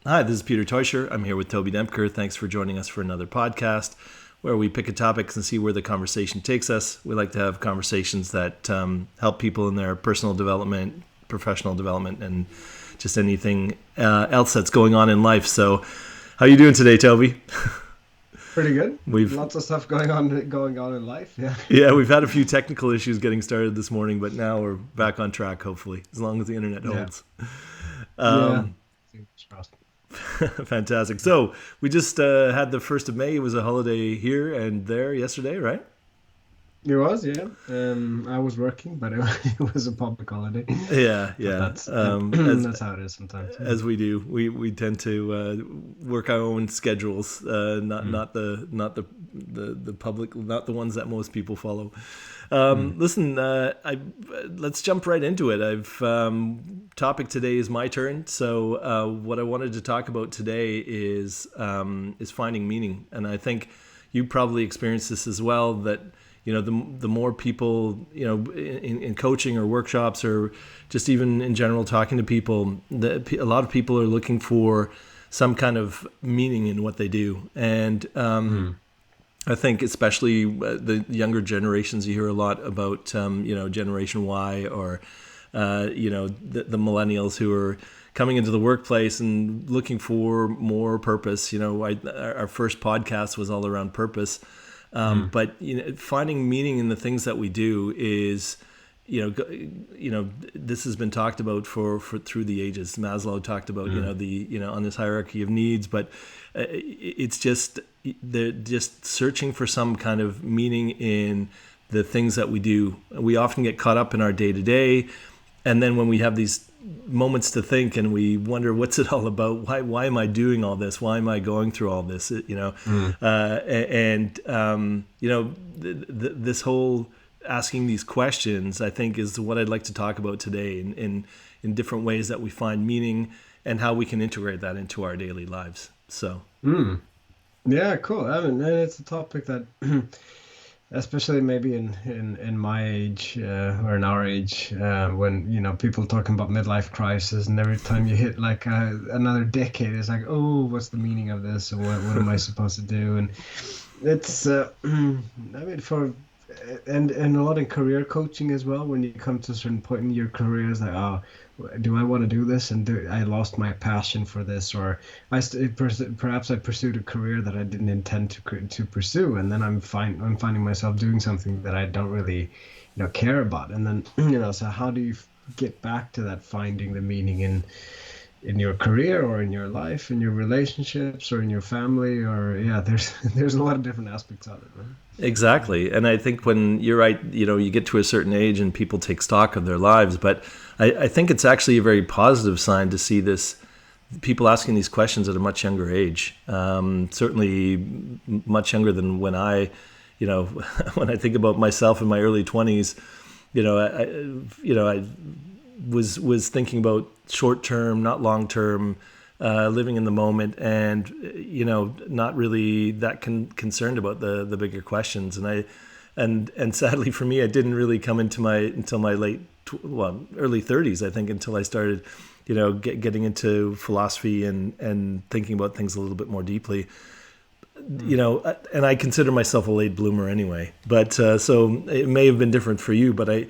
Hi, this is Peter Teuscher. I'm here with Toby Dempker. Thanks for joining us for another podcast where we pick a topic and see where the conversation takes us. We like to have conversations that help people in their personal development, professional development, and just anything else that's going on in life. So, how are you doing today, Toby? Pretty good. We've Lots of stuff going on in life. Yeah. Yeah, we've had a few technical issues getting started this morning, but now we're back on track. Hopefully, as long as the internet Yeah. holds. Yeah. Um, Fingers crossed. Fantastic. So we just had the 1st of May. It was a holiday here and there yesterday, right? It was, yeah. I was working, but it was a public holiday. Yeah, But yeah. that's As that's how it is sometimes. as we do, we tend to work our own schedules, not Mm, the public, not the ones that most people follow. mm, Listen, let's jump right into it. I've topic today is my turn. So what I wanted to talk about today is finding meaning, and I think you probably experienced this as well. That the more people in coaching or workshops or just even in general talking to people, a lot of people are looking for some kind of meaning in what they do, and mm, I think especially the younger generations, you hear a lot about, Generation Y or, the millennials who are coming into the workplace and looking for more purpose. Our first podcast was all around purpose. mm, But finding meaning in the things that we do is, this has been talked about for through the ages. Maslow talked about, mm, on this hierarchy of needs, but it's just they're just searching for some kind of meaning in the things that we do. We often get caught up in our day to day, and then when we have these moments to think and we wonder what's it all about, why am I doing all this, why am I going through all this, mm. and this whole asking these questions, I think, is what I'd like to talk about today in different ways that we find meaning and how we can integrate that into our daily lives. So Mm. Yeah, cool. I mean, it's a topic that, especially maybe in my age or in our age, when people talking about midlife crisis, and every time you hit like another decade, it's like, oh, what's the meaning of this, and what am I supposed to do? And it's, I mean, and a lot in career coaching as well. When you come to a certain point in your career, it's like, oh, do I want to do this? And I lost my passion for this, or perhaps I pursued a career that I didn't intend to pursue, and then I'm finding myself doing something that I don't really, care about. And then so how do you get back to that, finding the meaning in your career or in your life, in your relationships or in your family, or yeah, there's there's a lot of different aspects of it, man. exactly. And I think when you're right, you get to a certain age and people take stock of their lives, but I think it's actually a very positive sign to see this people asking these questions at a much younger age. Certainly much younger than when when I think about myself in my early 20s, I was thinking about short term, not long term, living in the moment, and not really that concerned about the bigger questions. And sadly for me, I didn't really come into my until my early 30s. I think until I started, getting into philosophy and thinking about things a little bit more deeply. Mm, And I consider myself a late bloomer anyway. But so it may have been different for you, but I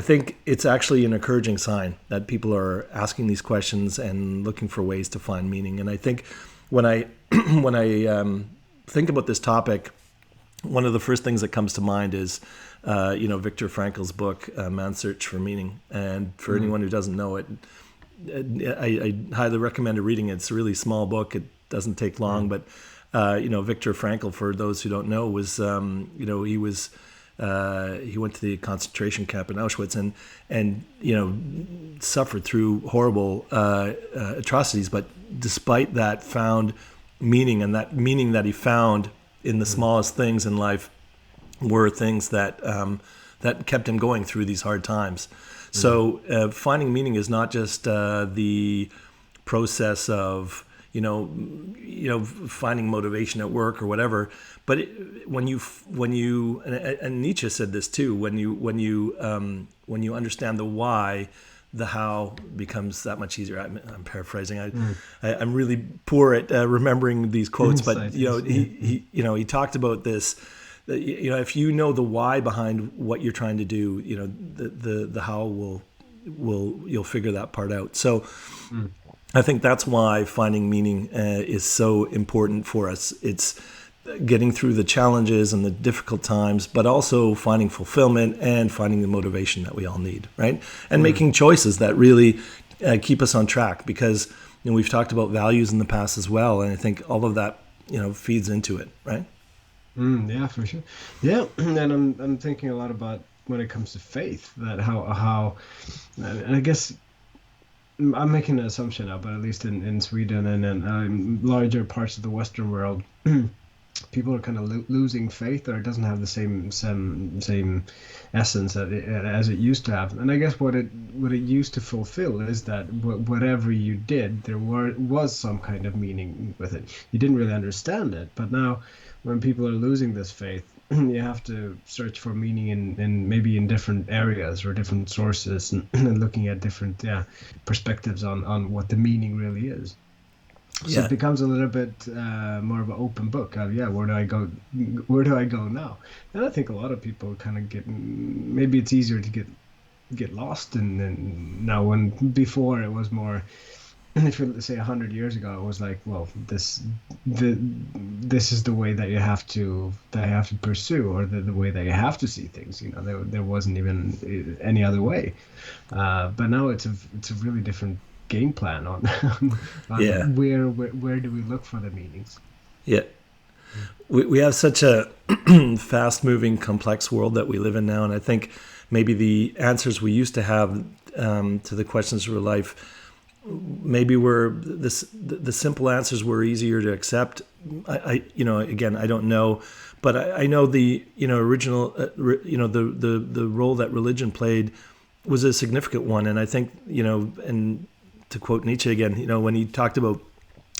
think it's actually an encouraging sign that people are asking these questions and looking for ways to find meaning. And I think when I when I think about this topic, one of the first things that comes to mind is, Viktor Frankl's book, Man's Search for Meaning. And for mm, anyone who doesn't know it, I highly recommend reading it. It's a really small book. It doesn't take long, mm, but Viktor Frankl, for those who don't know, was he went to the concentration camp in Auschwitz and suffered through horrible atrocities, but despite that found meaning, and that meaning that he found in the mm, smallest things in life were things that kept him going through these hard times. mm, So finding meaning is not just the process of finding motivation at work or whatever, but when you and Nietzsche said this too, when you understand the why, the how becomes that much easier. I'm paraphrasing. I'm really poor at remembering these quotes, but he talked about this. If you know the why behind what you're trying to do, the how you'll figure that part out. So I think that's why finding meaning is so important for us. It's getting through the challenges and the difficult times, but also finding fulfillment and finding the motivation that we all need, right? And making choices that really keep us on track, because we've talked about values in the past as well, and I think all of that feeds into it, right? Yeah, for sure. Yeah, and I'm thinking a lot about when it comes to faith, that how and I guess I'm making an assumption now, but at least in Sweden and in larger parts of the Western world, people are kind of losing faith, or it doesn't have the same essence as it used to have. And I guess what it used to fulfill is that whatever you did, there was some kind of meaning with it. You didn't really understand it, but now when people are losing this faith, you have to search for meaning in maybe in different areas or different sources, and looking at different perspectives on what the meaning really is. So it becomes a little bit more of an open book. Where do I go? Where do I go now? And I think a lot of people kind of maybe it's easier to get lost in now, when before it was more. If you say 100 years ago, it was like, well, this is the way that you have to pursue, or the way that you have to see things. There wasn't even any other way. But now it's a really different game plan on where do we look for the meanings. Yeah, we have such a fast-moving, complex world that we live in now, and I think maybe the answers we used to have to the questions of life, maybe the simple answers were easier to accept. Again, I don't know, but I know the original the role that religion played was a significant one, and I think and to quote Nietzsche again, when he talked about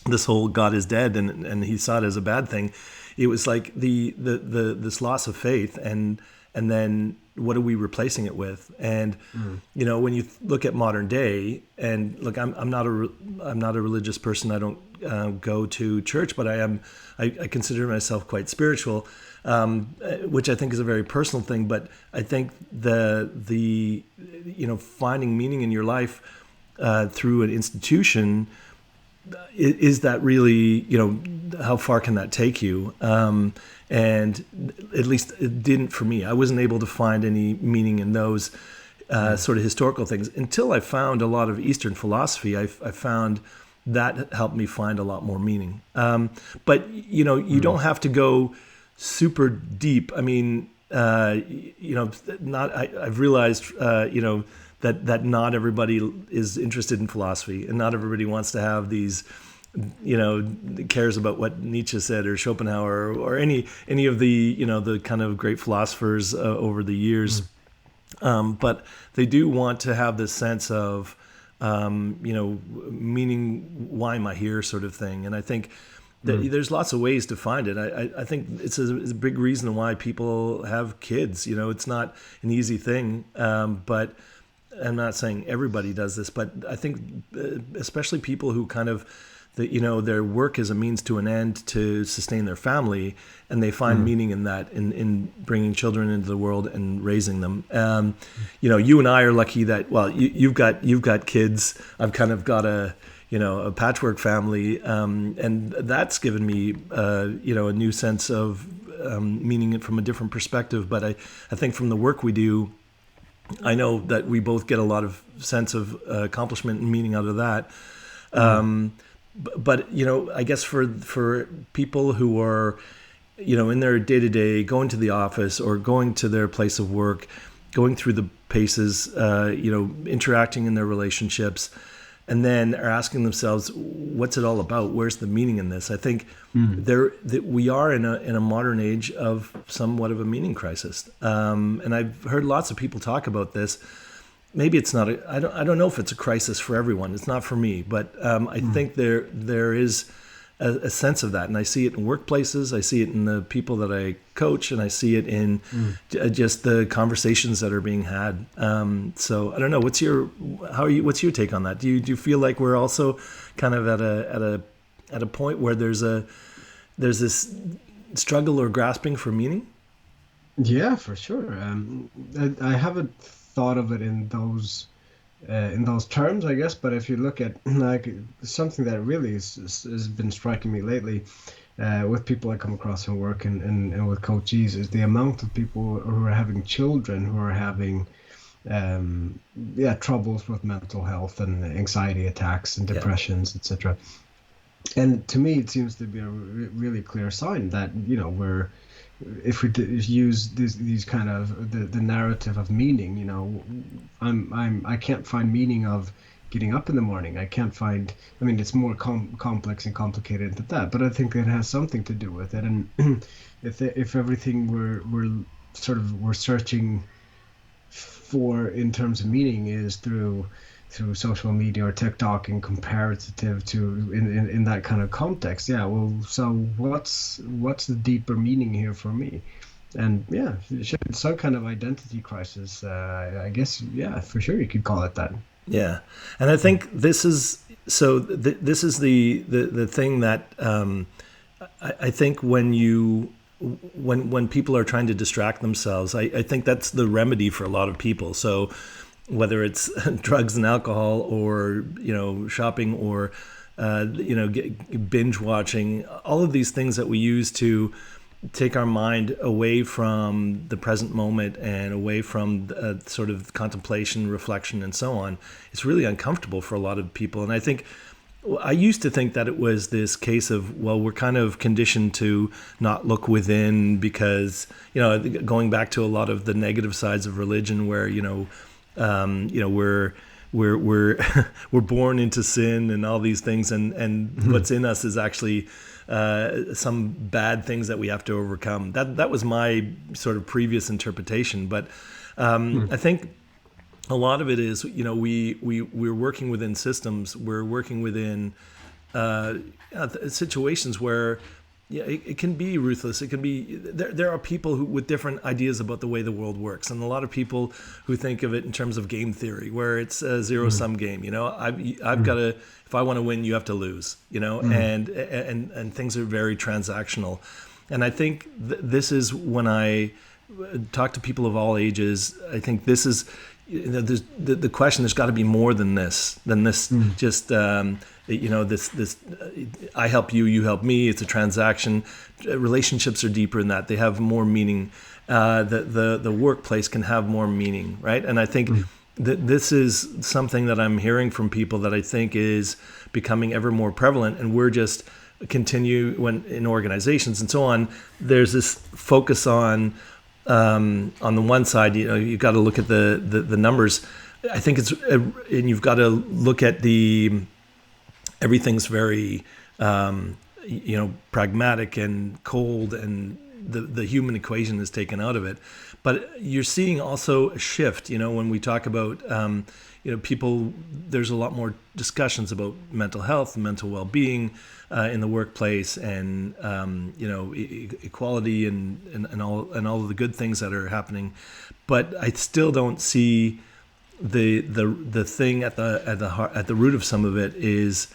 this whole God is dead and he saw it as a bad thing, it was like this loss of faith, and then what are we replacing it with? And when you look at modern day, and look, I'm not a religious person. I don't go to church, but I consider myself quite spiritual, which I think is a very personal thing. But I think the finding meaning in your life through an institution, is that really, how far can that take you? And at least it didn't for me. I wasn't able to find any meaning in those sort of historical things until I found a lot of Eastern philosophy. I found that helped me find a lot more meaning. But you don't have to go super deep. I mean, I've realized, that not everybody is interested in philosophy, and not everybody wants to have these, cares about what Nietzsche said or Schopenhauer or any of the, the kind of great philosophers over the years. But they do want to have this sense of, meaning, why am I here, sort of thing. And I think that there's lots of ways to find it. I think it's a big reason why people have kids. It's not an easy thing, but I'm not saying everybody does this, but I think especially people who kind of, their work is a means to an end to sustain their family, and they find meaning in that, in bringing children into the world and raising them. You and I are lucky that, well, you've got kids. I've kind of got a patchwork family, and that's given me a new sense of meaning from a different perspective. But I think from the work we do, I know that we both get a lot of sense of accomplishment and meaning out of that. But I guess for people who are, in their day-to-day, going to the office or going to their place of work, going through the paces, interacting in their relationships, and then are asking themselves, what's it all about? Where's the meaning in this? I think that we are in a modern age of somewhat of a meaning crisis. And I've heard lots of people talk about this. Maybe it's not I don't know if it's a crisis for everyone. It's not for me, but I think there is a sense of that, and I see it in workplaces, I see it in the people that I coach, and I see it in just the conversations that are being had. So I don't know, what's your take on that? Do you feel like we're also kind of at a point where there's this struggle or grasping for meaning? Yeah, for sure. I haven't thought of it in those terms, I guess. But if you look at like something that really has been striking me lately, with people I come across in work and with coachees, is the amount of people who are having children who are having troubles with mental health and anxiety attacks and Yeah. depressions, etc. And to me, it seems to be a really clear sign that we're if we use these kind of the narrative of meaning, I can't find meaning of getting up in the morning. I can't find. I mean, it's more complex and complicated than that, but I think it has something to do with it. And if everything we're searching for in terms of meaning is through social media or TikTok and comparative to in that kind of context. Yeah, well, so what's the deeper meaning here for me? And yeah, some kind of identity crisis. I guess, yeah, for sure you could call it that. Yeah, and I think this is this is the thing that I think when people are trying to distract themselves, I think that's the remedy for a lot of people. So whether it's drugs and alcohol, or shopping, or binge watching, all of these things that we use to take our mind away from the present moment and away from sort of contemplation, reflection, and so on, it's really uncomfortable for a lot of people. And I think I used to think that it was this case of, well, we're kind of conditioned to not look within because, going back to a lot of the negative sides of religion where, we're we're born into sin and all these things, and what's in us is actually some bad things that we have to overcome. That was my sort of previous interpretation, but I think a lot of it is, we're working within systems, we're working within situations where it can be ruthless. It can be there are people who with different ideas about the way the world works, and a lot of people who think of it in terms of game theory, where it's a zero sum game. I've got to, if I want to win, you have to lose. And things are very transactional, and I think this is when I talk to people of all ages. I think this is there's the question. There's got to be more than this. Just. This I help you, you help me. It's a transaction. Relationships are deeper than that. They have more meaning. The workplace can have more meaning, right? And I think that this is something that I'm hearing from people that I think is becoming ever more prevalent. And we're just when in organizations and so on, there's this focus on the one side, you've got to look at the numbers. I think and you've got to look at everything's very, pragmatic and cold, and the human equation is taken out of it. But you're seeing also a shift, when we talk about, people, there's a lot more discussions about mental health and mental well-being in the workplace, and, equality and all of the good things that are happening. But I still don't see the thing at the root of some of it is,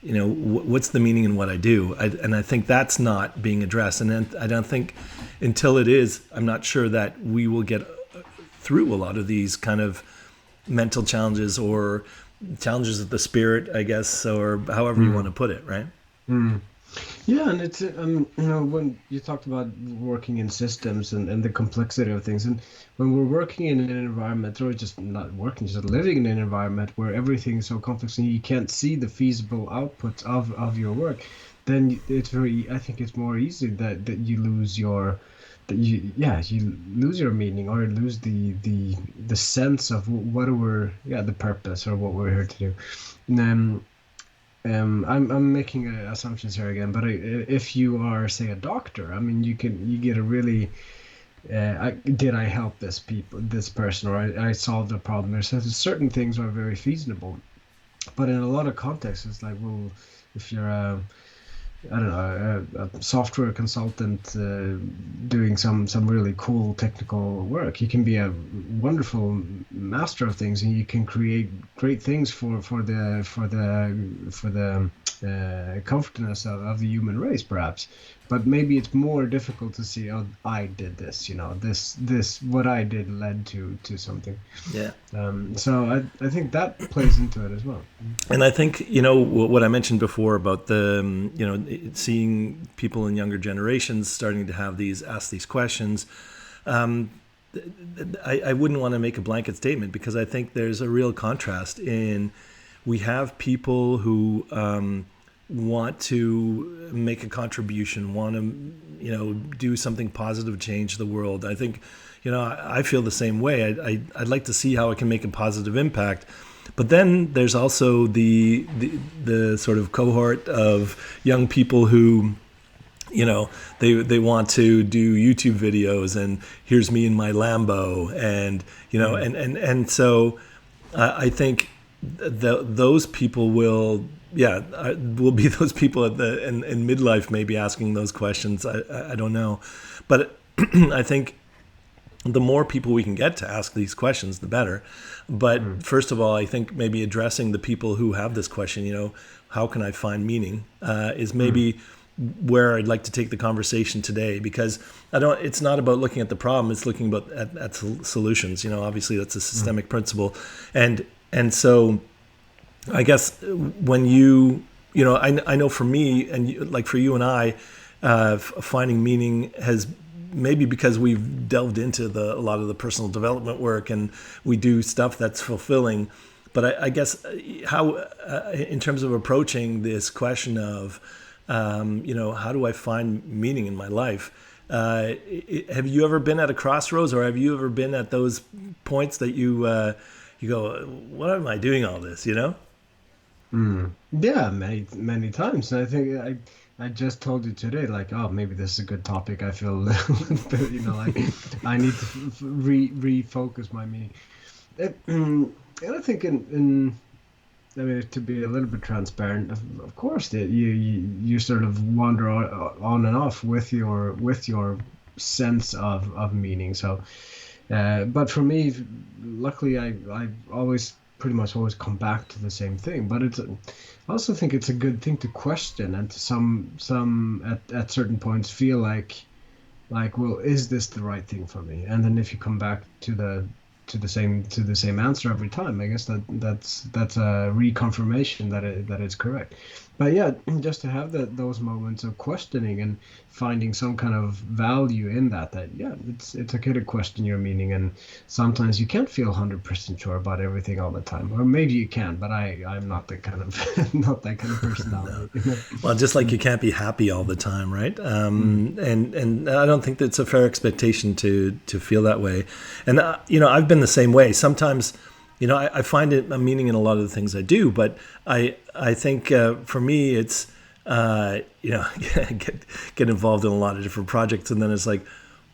what's the meaning in what I do? And I think that's not being addressed. And then I don't think until it is, I'm not sure that we will get through a lot of these kind of mental challenges or challenges of the spirit, I guess, or however you want to put it, right? Yeah, and it's when you talked about working in systems and the complexity of things, and when we're working in an environment, or just not working, just living in an environment where everything is so complex and you can't see the feasible outputs of your work, then I think it's more easy that you lose you lose your meaning, or lose the sense of the purpose, or what we're here to do. And I'm making assumptions here again, but if you are, say, a doctor, I mean, you get a really did I help this person, or I solved a problem. There's certain things are very feasible, but in a lot of contexts, it's like, well, if you're I don't know, a software consultant doing some really cool technical work. You can be a wonderful master of things, and you can create great things for the comfortness of the human race, perhaps. But maybe it's more difficult to see, oh, I did this, this what I did led to something. Yeah. So I think that plays into it as well. And I think, what I mentioned before about seeing people in younger generations starting to ask these questions. I wouldn't want to make a blanket statement, because I think there's a real contrast in, we have people who want to make a contribution, want to, do something positive, change the world. I think, I feel the same way. I'd like to see how I can make a positive impact. But then there's also the sort of cohort of young people who, they want to do YouTube videos, and here's me in my Lambo, and so I think those people will be those people in midlife, maybe asking those questions. I don't know, but I think the more people we can get to ask these questions, the better. But first of all, I think maybe addressing the people who have this question, how can I find meaning, is maybe where I'd like to take the conversation today, because it's not about looking at the problem, it's looking at solutions. Obviously that's a systemic principle. And so I guess when I know for me, and like for you and I, finding meaning has, maybe because we've delved into a lot of the personal development work, and we do stuff that's fulfilling. But I guess how, in terms of approaching this question of, how do I find meaning in my life? Have you ever been at a crossroads, or have you ever been at those points that you go, what am I doing all this, Yeah, many times. And I think I just told you today, like, oh, maybe this is a good topic. I feel, like I need to refocus my meaning. And I think I mean, to be a little bit transparent, of course, that you sort of wander on and off with your sense of meaning. So, but for me, luckily, I always pretty much always come back to the same thing. But I also think it's a good thing to question, and to some at certain points feel like, well, is this the right thing for me? And then if you come back to the same answer every time, I guess that's a reconfirmation that it's correct. But yeah, just to have those moments of questioning and finding some kind of value in that yeah, it's okay to question your meaning, and sometimes you can't feel 100% sure about everything all the time, or maybe you can, but I'm not that kind of not that kind of personality. Well, just like you can't be happy all the time, right? And I don't think that's a fair expectation to feel that way. And I've been the same way. Sometimes, I find a meaning in a lot of the things I do, but I think for me it's get involved in a lot of different projects, and then it's like,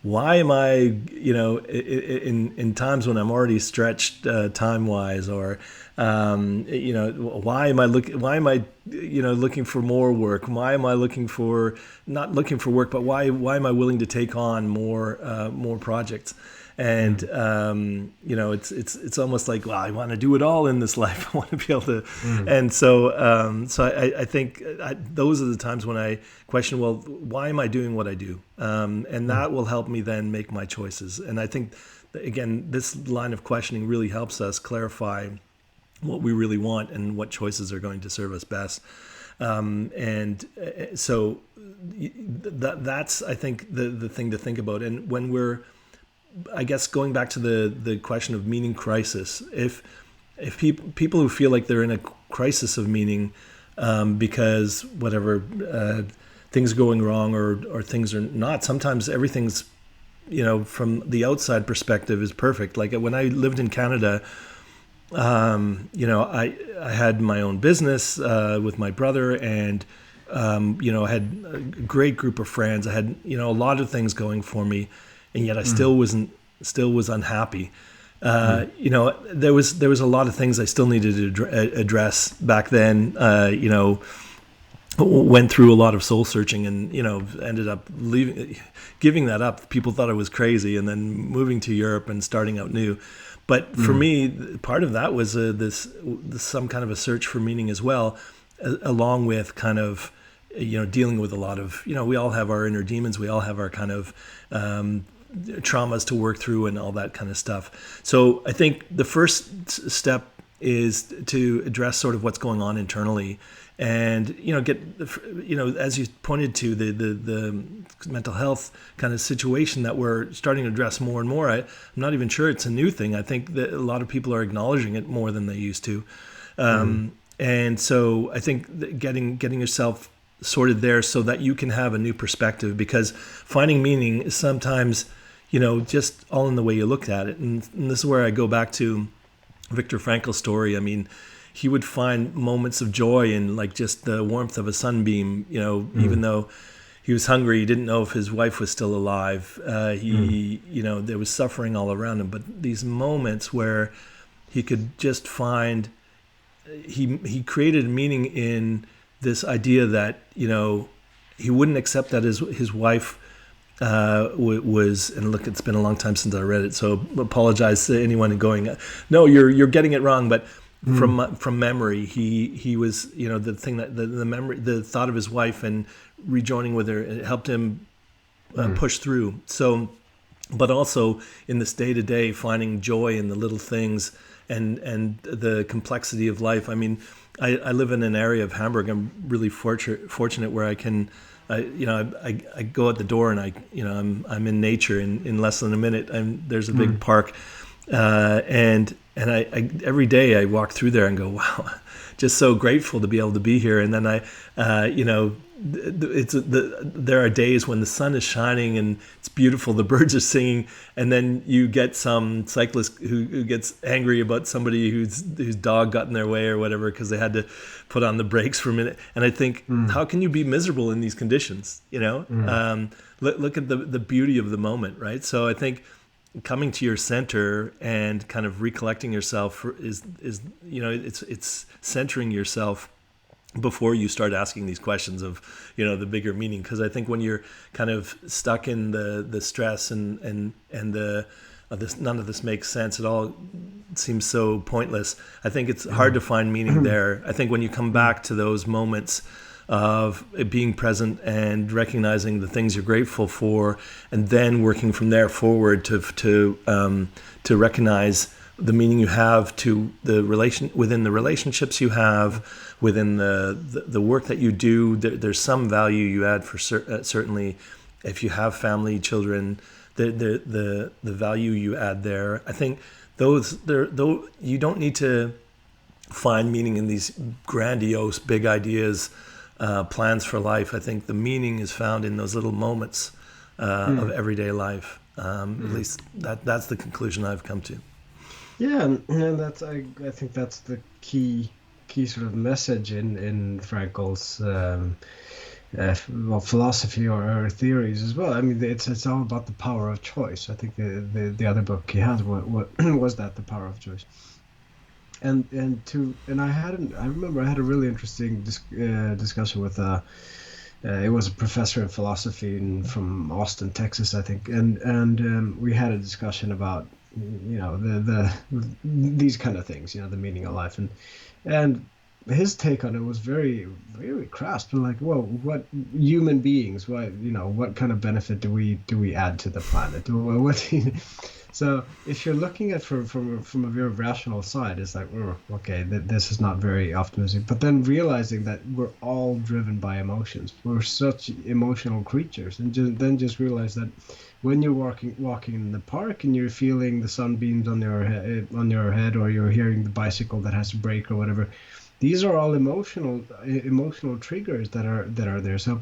why am I, in times when I'm already stretched time wise, or why am I looking for more work? Why am I not looking for work, but why am I willing to take on more projects? And it's almost like, well, I want to do it all in this life. I want to be able to, and so I think those are the times when I question, well, why am I doing what I do? And that will help me then make my choices. And I think, again, this line of questioning really helps us clarify what we really want and what choices are going to serve us best. So that's, I think, the thing to think about. And when we're, I guess, going back to the question of meaning crisis, if people who feel like they're in a crisis of meaning because whatever things are going wrong or things are not, sometimes everything's, from the outside perspective is perfect. Like when I lived in Canada, I had my own business with my brother, and I had a great group of friends. I had a lot of things going for me, and yet I still was unhappy. There was a lot of things I still needed to address back then. went through a lot of soul searching, and ended up giving that up. People thought I was crazy, and then moving to Europe and starting out new. But for me, part of that was this some kind of a search for meaning as well, along with kind of dealing with a lot of we all have our inner demons, we all have our kind of traumas to work through and all that kind of stuff. So I think the first step is to address sort of what's going on internally, and get as you pointed to, the mental health kind of situation that we're starting to address more and more. I'm not even sure it's a new thing. I think that a lot of people are acknowledging it more than they used to, and so I think that getting yourself sorted there so that you can have a new perspective, because finding meaning is sometimes just all in the way you look at it. And this is where I go back to Viktor Frankl's story. I mean, he would find moments of joy in like just the warmth of a sunbeam, even though he was hungry, he didn't know if his wife was still alive. There was suffering all around him, but these moments where he could just find, he created meaning in this idea that, he wouldn't accept that his wife was, and look, it's been a long time since I read it, so apologize to anyone going, no, you're getting it wrong, but from memory, he was, the thing that the memory, the thought of his wife and rejoining with her, it helped him push through. So, but also in this day to day, finding joy in the little things and the complexity of life. I mean, I live in an area of Hamburg. I'm really fortunate where I can, I go out the door and I'm in nature in less than a minute. There's a big park, and I every day I walk through there and go, wow, just so grateful to be able to be here. And then there are days when the sun is shining and it's beautiful, the birds are singing, and then you get some cyclist who gets angry about somebody whose dog got in their way or whatever because they had to put on the brakes for a minute. And I think, how can you be miserable in these conditions? Look at the beauty of the moment, right? So I think coming to your center and kind of recollecting yourself is it's centering yourself before you start asking these questions of the bigger meaning. Because I think when you're kind of stuck in the stress and the none of this makes sense, it all seems so pointless. I think it's hard to find meaning there. I think when you come back to those moments of being present and recognizing the things you're grateful for, and then working from there forward to recognize the meaning you have to within the relationships you have, within the work that you do. There's some value you add for certainly if you have family, children. The value you add there. I think though you don't need to find meaning in these grandiose big ideas, plans for life. I think the meaning is found in those little moments of everyday life. At least that's the conclusion I've come to. Yeah, and that's I think that's the key sort of message in Frankl's philosophy or theories as well. I mean, it's all about the power of choice. I think the other book he has was that the power of choice. And I remember I had a really interesting discussion with it was a professor in philosophy from Austin, Texas, I think, and we had a discussion about these kind of things, the meaning of life, and his take on it was very, very crass, but like, well, what human beings, what kind of benefit do we add to the planet? So if you're looking at from a very rational side, it's like, okay, this is not very optimistic. But then realizing that we're all driven by emotions, we're such emotional creatures, and just realize that when you're walking in the park and you're feeling the sunbeams on your head, or you're hearing the bicycle that has to brake or whatever, these are all emotional triggers that are there. So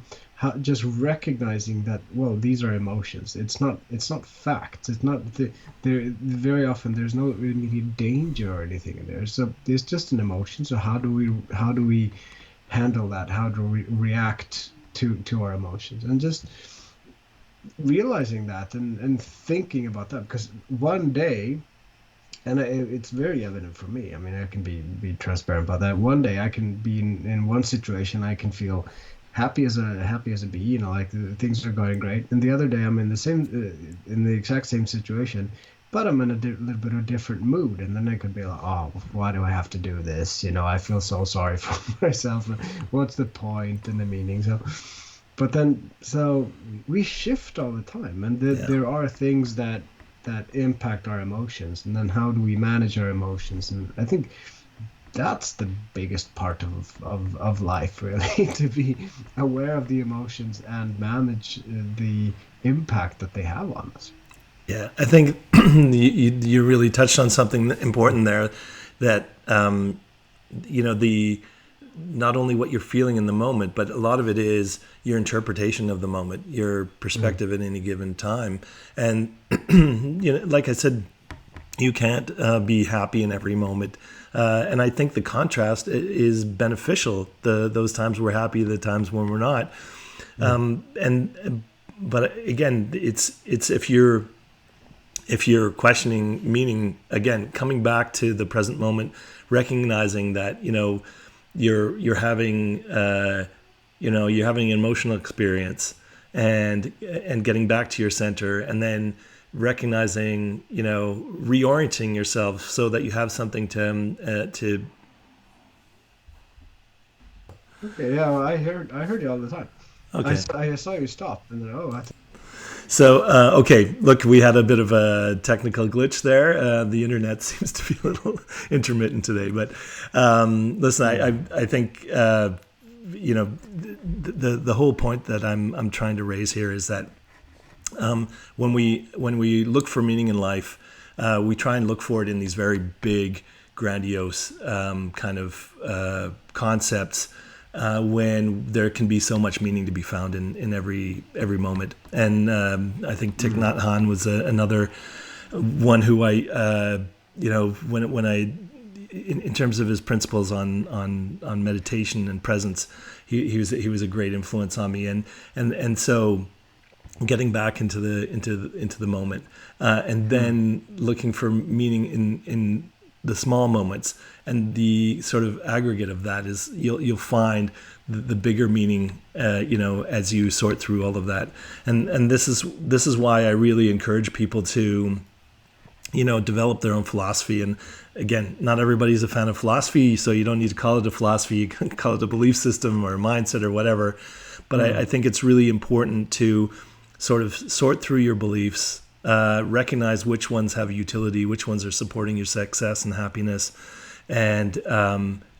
just recognizing that, well, these are emotions. It's not facts. It's not very often there's no really danger or anything in there. So it's just an emotion. So how do we handle that? How do we react to our emotions? And just realizing that and thinking about that, because one day and it's very evident for me. I mean, I can be transparent about that. One day I can be in one situation, I can feel happy as a bee, you know, like things are going great, and the other day I'm in the same in the exact same situation, but I'm in a little bit of a different mood, and then I could be like, oh, why do I have to do this? You know, I feel so sorry for myself. What's the point and the meaning? So, but then so we shift all the time, and Yeah. there are things that impact our emotions, and then how do we manage our emotions? And I think that's the biggest part of life, really, to be aware of the emotions and manage the impact that they have on us. Yeah, I think you really touched on something important there, that the not only what you're feeling in the moment, but a lot of it is your interpretation of the moment, your Mm. perspective at any given time. And like I said, you can't be happy in every moment. And I think the contrast is beneficial. Those times we're happy, the times when we're not. Mm. And but again, it's if you're questioning meaning, again, coming back to the present moment, recognizing that you're having you're having an emotional experience, and getting back to your center, and then recognizing, reorienting yourself so that you have something to. Okay, yeah, well, I heard you all the time. Okay. I saw you stop, and then oh, So, okay, look, we had a bit of a technical glitch there. The internet seems to be a little intermittent today, but listen, mm, I think the whole point that I'm trying to raise here is that when we look for meaning in life, we try and look for it in these very big, grandiose kind of concepts, when there can be so much meaning to be found in every moment. And I think Thich mm, Nhat Hanh was another one who when I in terms of his principles on meditation and presence, he was a great influence on me. And so getting back into the moment, and mm, then looking for meaning in the small moments, and the sort of aggregate of that is you'll find the bigger meaning, as you sort through all of that. And this is why I really encourage people to develop their own philosophy. And again, not everybody's a fan of philosophy, so you don't need to call it a philosophy. You can call it a belief system or a mindset or whatever. But I mm, think it's really important to sort of sort through your beliefs, recognize which ones have utility, which ones are supporting your success and happiness, and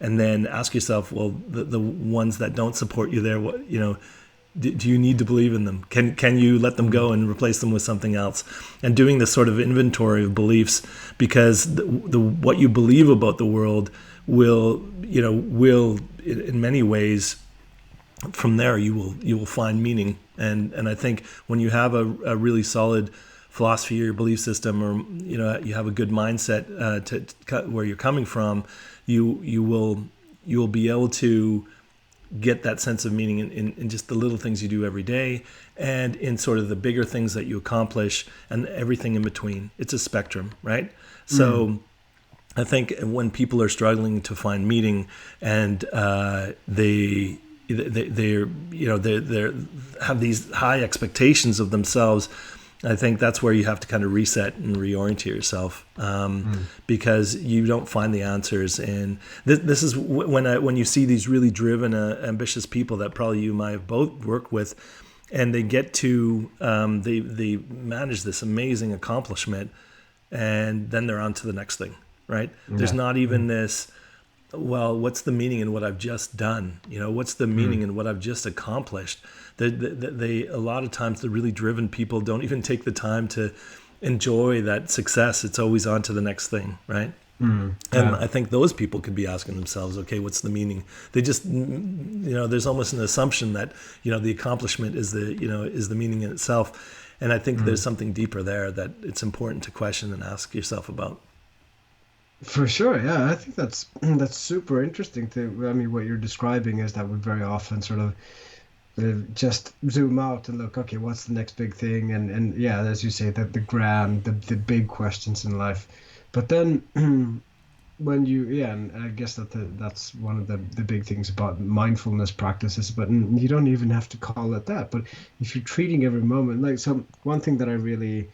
then ask yourself, well, the ones that don't support you there, what do you need to believe in them? Can you let them go mm, and replace them with something else? And doing this sort of inventory of beliefs, because the what you believe about the world will in many ways, from there you will find meaning. And I think when you have a really solid philosophy or your belief system, or you have a good mindset, to where you're coming from, you will be able to get that sense of meaning in just the little things you do every day, and in sort of the bigger things that you accomplish, and everything in between. It's a spectrum, right? mm, So I think when people are struggling to find meaning, and they're they have these high expectations of themselves, I think that's where you have to kind of reset and reorient yourself, mm, because you don't find the answers. And this is when you see these really driven, ambitious people that probably you might have both worked with, and they get to they manage this amazing accomplishment, and then they're on to the next thing, right? There's yeah, not even mm, this, well, what's the meaning in what I've just done? What's the meaning mm, in what I've just accomplished? They a lot of times, the really driven people don't even take the time to enjoy that success. It's always on to the next thing, right? And yeah, I think those people could be asking themselves, okay, what's the meaning? They just, there's almost an assumption that, the accomplishment is the meaning in itself. And I think there's mm. something deeper there that it's important to question and ask yourself about. For sure, yeah, I think that's that's super interesting. To I mean, what you're describing is that we very often sort of just zoom out and look, okay, what's the next big thing? And yeah, as you say, that the big questions in life. But then when you, yeah, and I guess that's one of the big things about mindfulness practices, but you don't even have to call it that. But if you're treating every moment, like, so one thing that I really,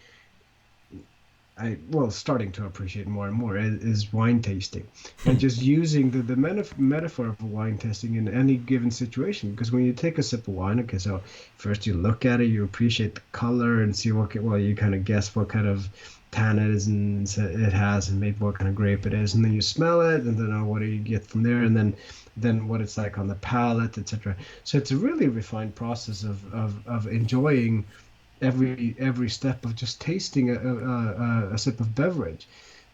well, starting to appreciate more and more is wine tasting, and just using the metaphor of wine tasting in any given situation. Because when you take a sip of wine, okay, so first you look at it, you appreciate the color and see well, you kind of guess what kind of tan it is and it has, and maybe what kind of grape it is, and then you smell it, and then what do you get from there, and then what it's like on the palate, etc. So it's a really refined process of enjoying every step of just tasting a sip of beverage.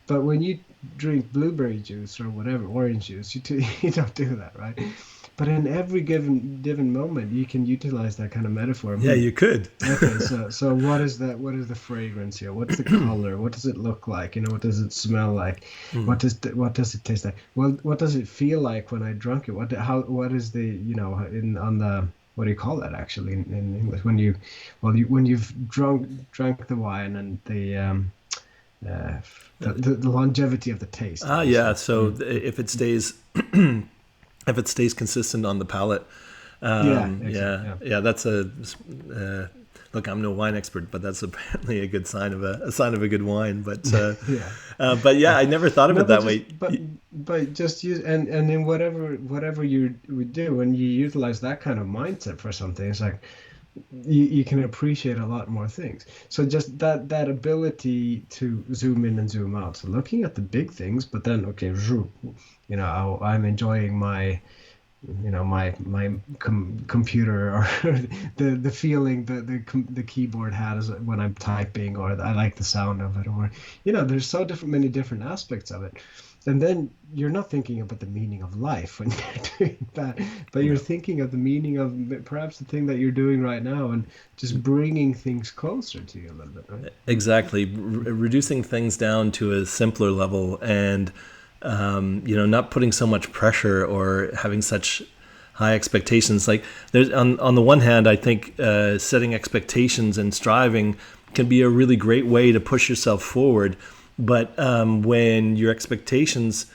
But when you drink blueberry juice or whatever, orange juice, you don't do that, right? But in every given moment, you can utilize that kind of metaphor. Yeah, you could. Okay, so what is that? What is the fragrance here? What's the color? What does it look like? What does it smell like? What does it taste like? Well, what does it feel like when I drunk it? What is the on the, what do you call that actually in English, when when you've drank the wine, and uh, the longevity of the taste. Yeah. So if it stays if it stays consistent on the palate, that's look, I'm no wine expert, but that's apparently a good sign of a good wine. But but yeah, I never thought of it that way. But just use, and in whatever you would do, when you utilize that kind of mindset for something, it's like you can appreciate a lot more things. So just that ability to zoom in and zoom out. So looking at the big things, but then okay, I'm enjoying my computer, or the feeling the keyboard has when I'm typing, or I like the sound of it, or there's so many different aspects of it. And then you're not thinking about the meaning of life when you're doing that, but you're thinking of the meaning of perhaps the thing that you're doing right now, and just bringing things closer to you a little bit, right? Exactly. Reducing things down to a simpler level, and not putting so much pressure or having such high expectations. Like, there's on the one hand, I think setting expectations and striving can be a really great way to push yourself forward. But when your expectations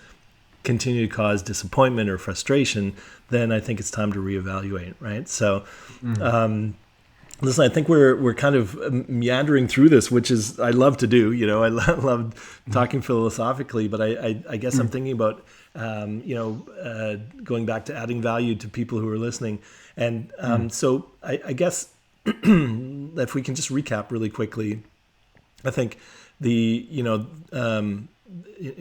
continue to cause disappointment or frustration, then I think it's time to reevaluate, right? So, listen, I think we're kind of meandering through this, which is I love to do. I love talking philosophically, but I guess I'm thinking about going back to adding value to people who are listening, and so I guess if we can just recap really quickly, I think in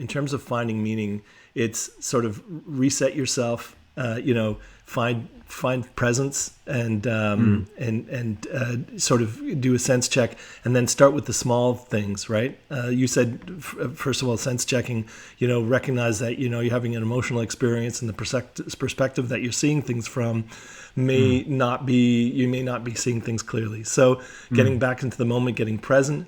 terms of finding meaning, it's sort of reset yourself, find presence, and sort of do a sense check, and then start with the small things, right? You said, first of all, sense checking, recognize that, you're having an emotional experience, and the perspective that you're seeing things from you may not be seeing things clearly. So getting back into the moment, getting present,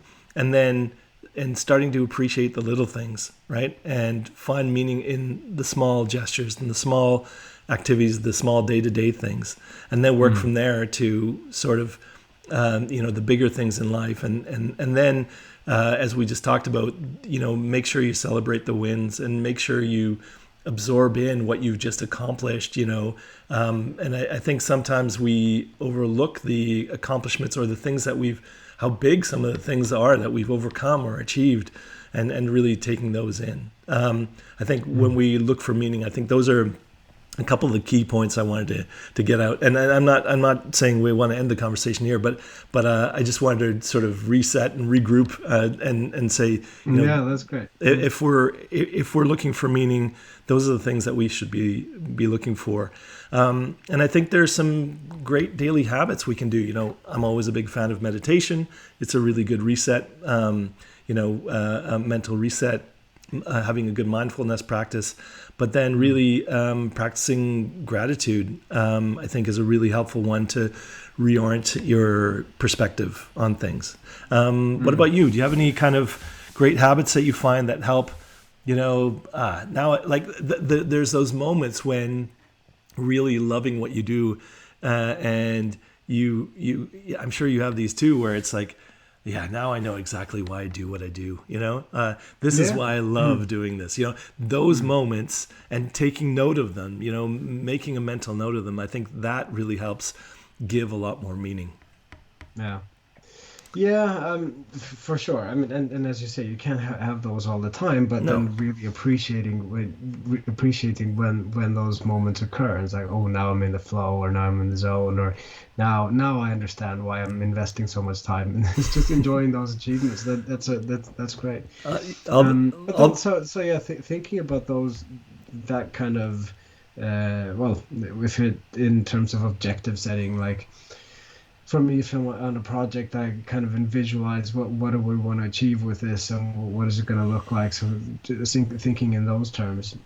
and starting to appreciate the little things, right? And find meaning in the small gestures and the small activities, the small day-to-day things, and then work from there to sort of, the bigger things in life. And then, as we just talked about, make sure you celebrate the wins, and make sure you absorb in what you've just accomplished, and I think sometimes we overlook the accomplishments, or the things that how big some of the things are that we've overcome or achieved, and really taking those in. I think when we look for meaning, I think those are a couple of the key points I wanted to get out. And I'm not saying we want to end the conversation here, but I just wanted to sort of reset and regroup, and say, yeah, that's great. If we're looking for meaning, those are the things that we should be looking for. And I think there's some great daily habits we can do. I'm always a big fan of meditation. It's a really good reset, a mental reset, having a good mindfulness practice. But then really practicing gratitude, I think, is a really helpful one to reorient your perspective on things. What about you? Do you have any kind of great habits that you find that help? Now, like there's those moments when really loving what you do, and I'm sure you have these too, where it's like, yeah, now I know exactly why I do what I do. This is Yeah. why I love doing this. Those moments and taking note of them, making a mental note of them, I think that really helps give a lot more meaning. Yeah. Yeah, for sure. I mean, and as you say, you can't have those all the time, but No. then really appreciating when those moments occur. It's like, oh, now I'm in the flow, or now I'm in the zone, or now I understand why I'm investing so much time. And it's just enjoying those achievements. That's great. Uh, I'll, But then I'll, so yeah, thinking about that kind of well, if it in terms of objective setting, like for me, if I'm on a project, I kind of visualize what do we want to achieve with this, and what is it going to look like. So thinking in those terms.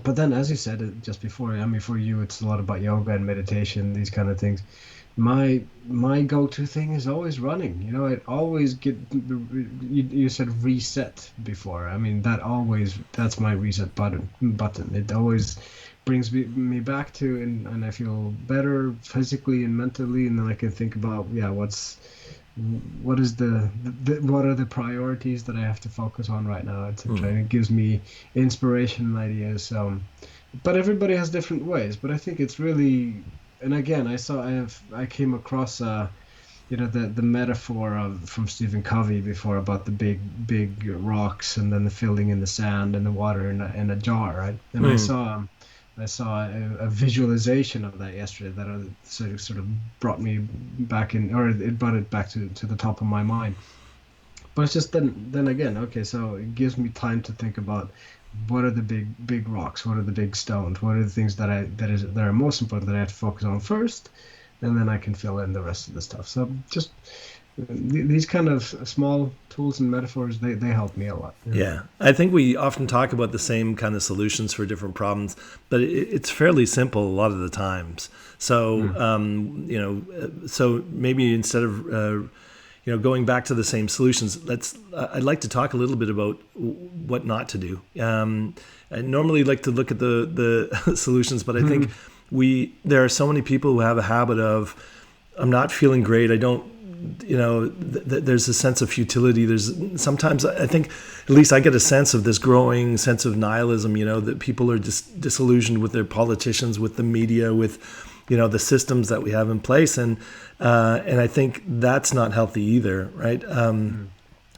But then, as you said just before, I mean, for you, it's a lot about yoga and meditation, these kind of things. My go-to thing is always running. It always you said reset before. I mean, that's my reset button. It always brings me back to, and I feel better physically and mentally, and then I can think about, yeah, what is what are the priorities that I have to focus on right now, etc. And it gives me inspiration and ideas. But everybody has different ways. But I think it's really, and again, I came across the metaphor of from Stephen Covey before about the big rocks, and then the filling in the sand and the water in a jar, right? And I saw a visualization of that yesterday that sort of brought me back in, or it brought it back to the top of my mind. But it's just then again, okay, so it gives me time to think about what are the big rocks, what are the big stones, what are the things that are most important that I have to focus on first, and then I can fill in the rest of the stuff. So just these kind of small tools and metaphors, they help me a lot. Yeah, I think we often talk about the same kind of solutions for different problems, but it's fairly simple a lot of the times. So, so maybe instead of going back to the same solutions, I'd like to talk a little bit about what not to do. I normally like to look at the solutions, but I think there are so many people who have a habit of, I'm not feeling great. I don't. There's a sense of futility. There's sometimes, I think, at least I get a sense of this growing sense of nihilism, that people are just disillusioned with their politicians, with the media, with, the systems that we have in place. And I think that's not healthy either. Right.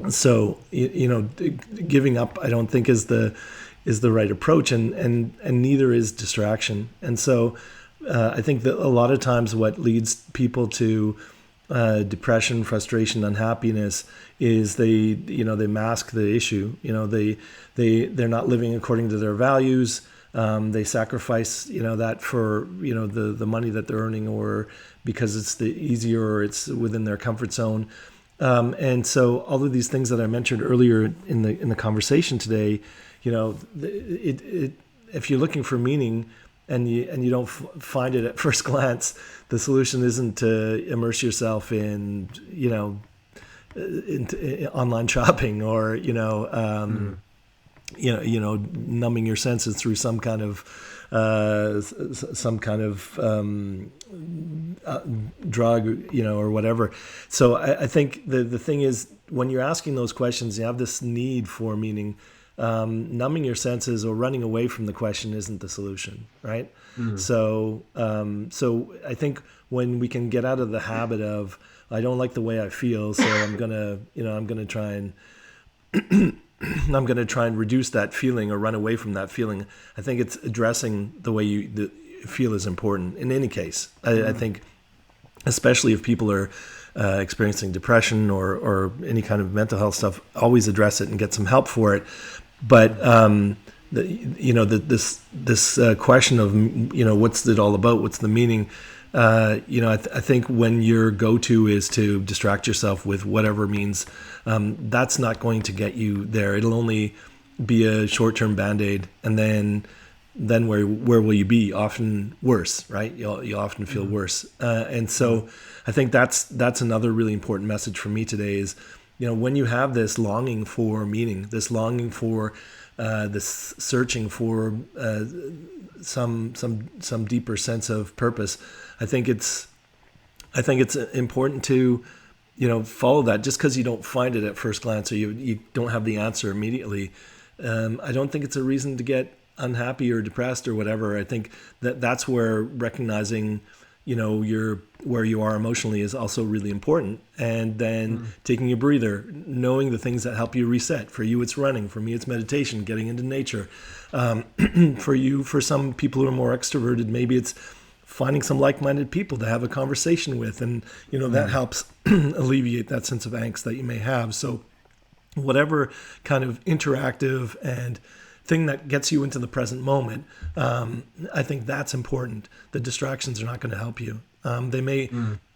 So, giving up, I don't think is the right approach, and neither is distraction. And so I think that a lot of times what leads people to depression, frustration, unhappiness is they mask the issue. They're not living according to their values. They sacrifice that for the money that they're earning, or because it's the easier, or it's within their comfort zone. And so all of these things that I mentioned earlier in the conversation today, if you're looking for meaning, and you don't find it at first glance, the solution isn't to immerse yourself in online shopping, or numbing your senses through some kind of drug, or whatever. So I think the thing is, when you're asking those questions, you have this need for meaning. Numbing your senses or running away from the question isn't the solution, right? So I think when we can get out of the habit of, I don't like the way I feel, so I'm gonna try and I'm gonna try and reduce that feeling or run away from that feeling. I think it's addressing the way you feel is important in any case. I think, especially if people are experiencing depression or any kind of mental health stuff, always address it and get some help for it. But this question of what's it all about? What's the meaning? I think when your go-to is to distract yourself with whatever means, that's not going to get you there. It'll only be a short-term Band-Aid, and then where will you be? Often worse, right? You'll often feel worse, and so I think that's another really important message for me today is, when you have this longing for meaning, this longing for this searching for some deeper sense of purpose, I think it's important to follow that. Just because you don't find it at first glance, or you don't have the answer immediately, I don't think it's a reason to get unhappy or depressed or whatever. I think that's where recognizing, where you are emotionally is also really important. And then taking a breather, knowing the things that help you reset. For you, it's running. For me, it's meditation, getting into nature. For some people who are more extroverted, maybe it's finding some like-minded people to have a conversation with. And, that helps alleviate that sense of angst that you may have. So whatever kind of interactive and thing that gets you into the present moment, I think that's important. The distractions are not going to help you. They may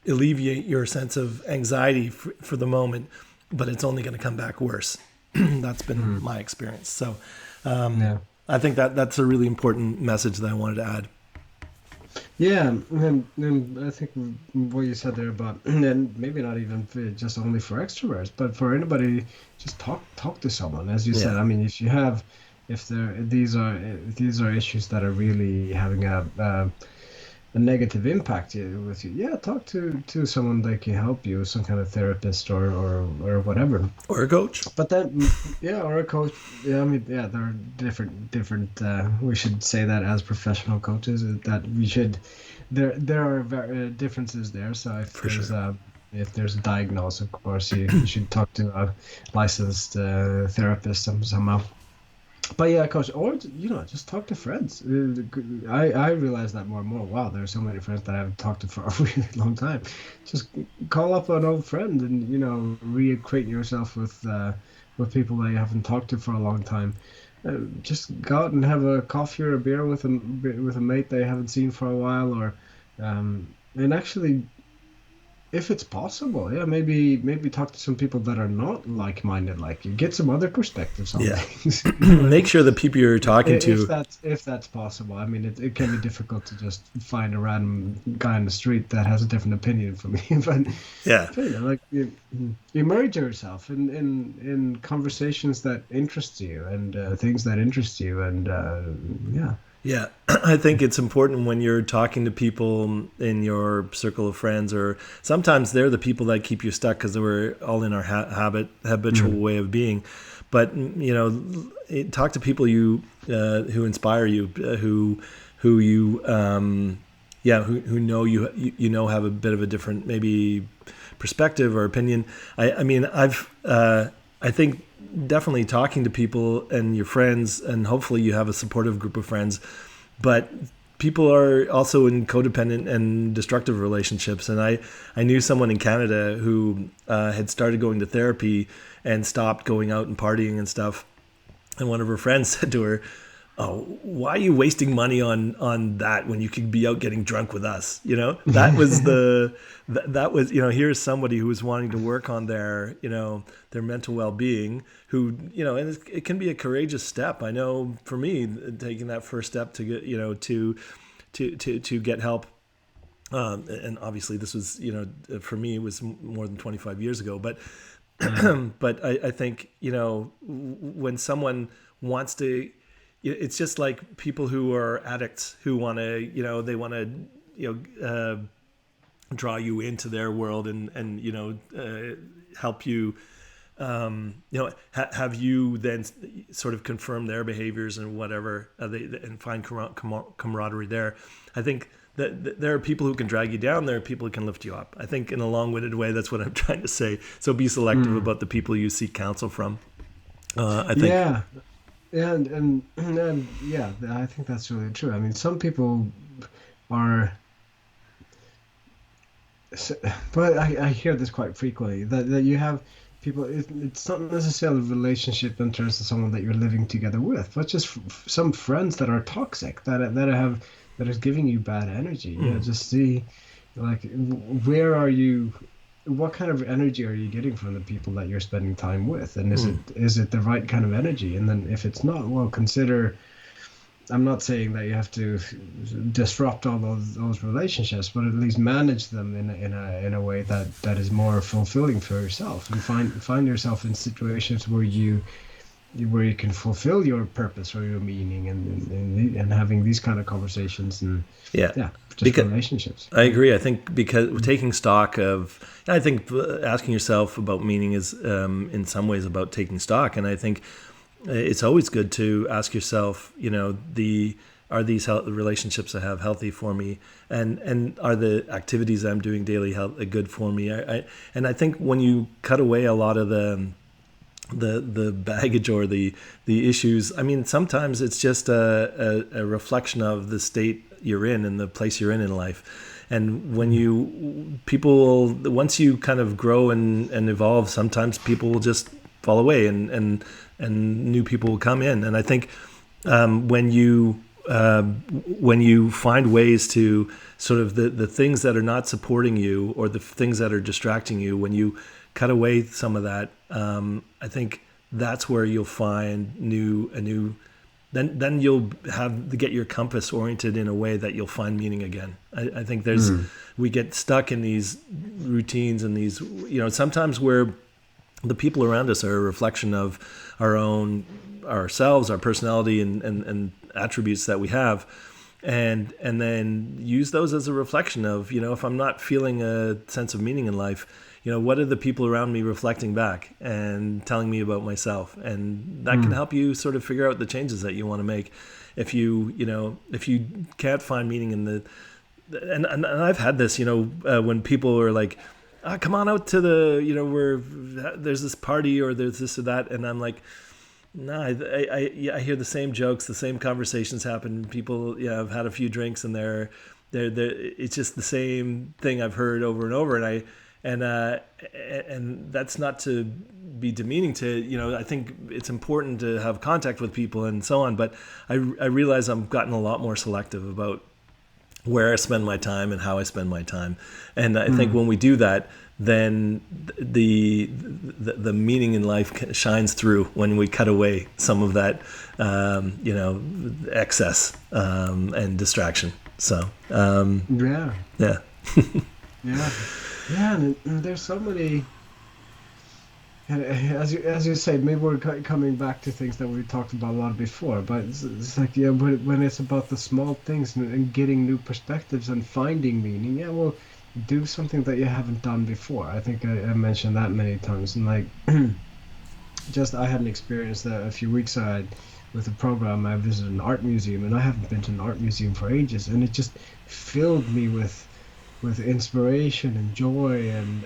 alleviate your sense of anxiety for the moment, but it's only going to come back worse. That's been my experience. So I think that's a really important message that I wanted to add. Yeah, and I think what you said there about, and maybe not even just only for extroverts, but for anybody, just talk to someone. As you said, I mean, these are issues that are really having a negative impact with you, talk to someone that can help you, some kind of therapist or whatever, or a coach. But then, or a coach. Yeah, I mean, there are different. We should say that as professional coaches, that we should. There are differences there. So if there's a diagnosis, of course, you should talk to a licensed therapist somehow. But coach, or just talk to friends. I realize that more and more. Wow, there are so many friends that I haven't talked to for a really long time. Just call up an old friend and reacquaint yourself with people that you haven't talked to for a long time. Just go out and have a coffee or a beer with a mate that you haven't seen for a while, or and actually, if it's possible, maybe talk to some people that are not like-minded like you. Get some other perspectives on things. Make sure the people you're talking to. If that's possible. I mean, it can be difficult to just find a random guy on the street that has a different opinion from me. But immerse yourself in conversations that interest you and things that interest you, and Yeah, I think it's important when you're talking to people in your circle of friends, or sometimes they're the people that keep you stuck because we're all in our habitual way of being. But talk to people who inspire you, who you who know you have a bit of a different maybe perspective or opinion. I think definitely talking to people and your friends, and hopefully you have a supportive group of friends, but people are also in codependent and destructive relationships. And I knew someone in Canada who had started going to therapy and stopped going out and partying and stuff. And one of her friends said to her, "Oh, why are you wasting money on that when you could be out getting drunk with us?" That was that was here's somebody who was wanting to work on their mental well-being, who and it can be a courageous step. I know for me, taking that first step to get to get help, and obviously this was for me it was more than 25 years ago, but but I think when someone wants to. It's just like people who are addicts who want to, they want to, draw you into their world and help you, have you then sort of confirm their behaviors and whatever, and find camaraderie there. I think that there are people who can drag you down. There are people who can lift you up. I think in a long-winded way, that's what I'm trying to say. So be selective about the people you seek counsel from. I think. Yeah. And I think that's really true. I mean, some people are, but I hear this quite frequently, that you have people, it's not necessarily a relationship in terms of someone that you're living together with, but just some friends that are toxic, that is giving you bad energy. Just see, like, where are you? What kind of energy are you getting from the people that you're spending time with? And is it the right kind of energy? And then if it's not, well, consider, I'm not saying that you have to disrupt all those relationships, but at least manage them in a way that is more fulfilling for yourself, and find yourself in situations where you where you can fulfill your purpose or your meaning, and having these kind of conversations, and Yeah, yeah, just because relationships. I agree. I think because taking stock of, I think asking yourself about meaning is in some ways about taking stock, and I think it's always good to ask yourself, are these relationships I have healthy for me, and are the activities I'm doing daily good for me? And I think when you cut away a lot of the baggage or the issues, I mean, sometimes it's just a reflection of the state you're in and the place you're in life. And when once you kind of grow and evolve, sometimes people will just fall away, and new people will come in. And I think when you find ways to sort of the things that are not supporting you, or the things that are distracting you, when you cut away some of that, I think that's where you'll find then you'll have to get your compass oriented in a way that you'll find meaning again. I think we get stuck in these routines and these, sometimes where the people around us are a reflection of ourselves, our personality, and attributes that we have, and then use those as a reflection of, if I'm not feeling a sense of meaning in life, what are the people around me reflecting back and telling me about myself? And that can help you sort of figure out the changes that you want to make. If you can't find meaning in and I've had this, when people are like, come on out to where there's this party or there's this or that. And I'm like, no, I hear the same jokes, the same conversations happen. People, have had a few drinks and they're it's just the same thing I've heard over and over. And that's not to be demeaning to, I think it's important to have contact with people and so on. But I realize I've gotten a lot more selective about where I spend my time and how I spend my time. And I think when we do that, then the meaning in life shines through when we cut away some of that, excess and distraction. So, Yeah. yeah. Yeah. Yeah, and there's so many. And as you say, maybe we're coming back to things that we talked about a lot before, but it's like, yeah, when it's about the small things, and getting new perspectives and finding meaning, yeah, well, do something that you haven't done before. I think I mentioned that many times, and like, I had an experience that a few weeks ago with a program. I visited an art museum, and I haven't been to an art museum for ages, and it just filled me with inspiration and joy and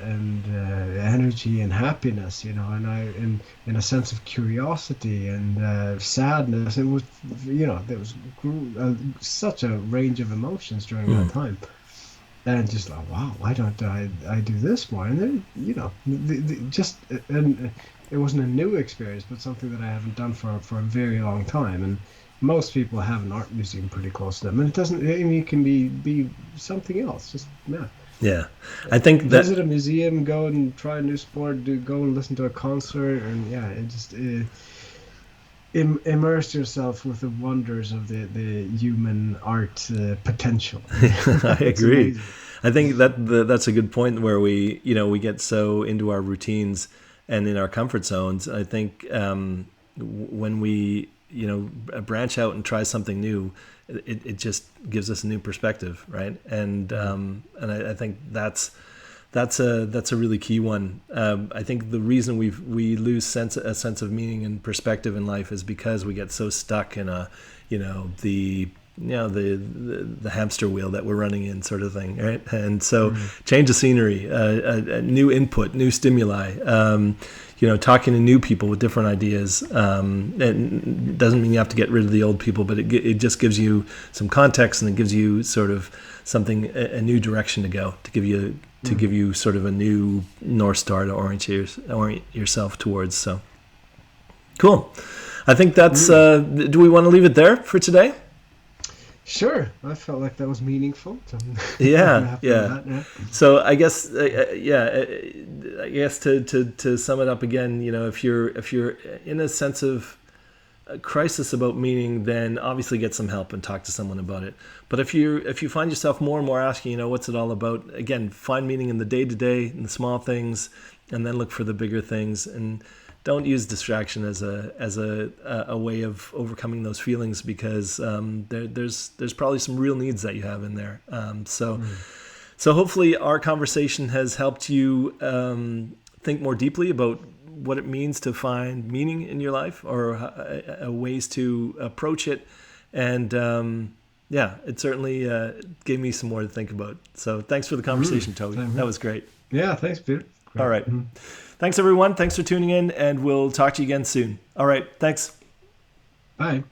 energy and happiness, and in a sense of curiosity and sadness. It was, there was such a range of emotions during that time, and just like, wow, why don't I do this more? And then, and it wasn't a new experience, but something that I haven't done for a very long time. And most people have an art museum pretty close to them, and it doesn't. I mean, it can be something else. Just Yeah, I think visit a museum, go and try a new sport, go and listen to a concert, and it just immerse yourself with the wonders of the human art potential. I agree. Amazing. I think that's a good point where we get so into our routines and in our comfort zones. I think when we branch out and try something new, it just gives us a new perspective, right? And I think that's a really key one. I think the reason we lose a sense of meaning and perspective in life is because we get so stuck in the hamster wheel that we're running in, sort of thing, right? And so change of scenery, a new input, new stimuli, talking to new people with different ideas. It doesn't mean you have to get rid of the old people, but it just gives you some context, and it gives you sort of something, a new direction to go, to give you sort of a new North Star to orient yourself towards. So cool. I think that's, do we want to leave it there for today? Sure, I felt like that was meaningful. So Yeah. yeah. So I guess, I guess to sum it up again, if you're in a sense of a crisis about meaning, then obviously get some help and talk to someone about it. But if you find yourself more and more asking, what's it all about? Again, find meaning in the day-to-day, in the small things, and then look for the bigger things. And don't use distraction as a way of overcoming those feelings, because there's probably some real needs that you have in there. So hopefully our conversation has helped you think more deeply about what it means to find meaning in your life, or ways to approach it. And it certainly gave me some more to think about. So thanks for the conversation, Toby. That was great. Yeah, thanks, Peter. Great. All right. Thanks, everyone. Thanks for tuning in, and we'll talk to you again soon. All right. Thanks. Bye.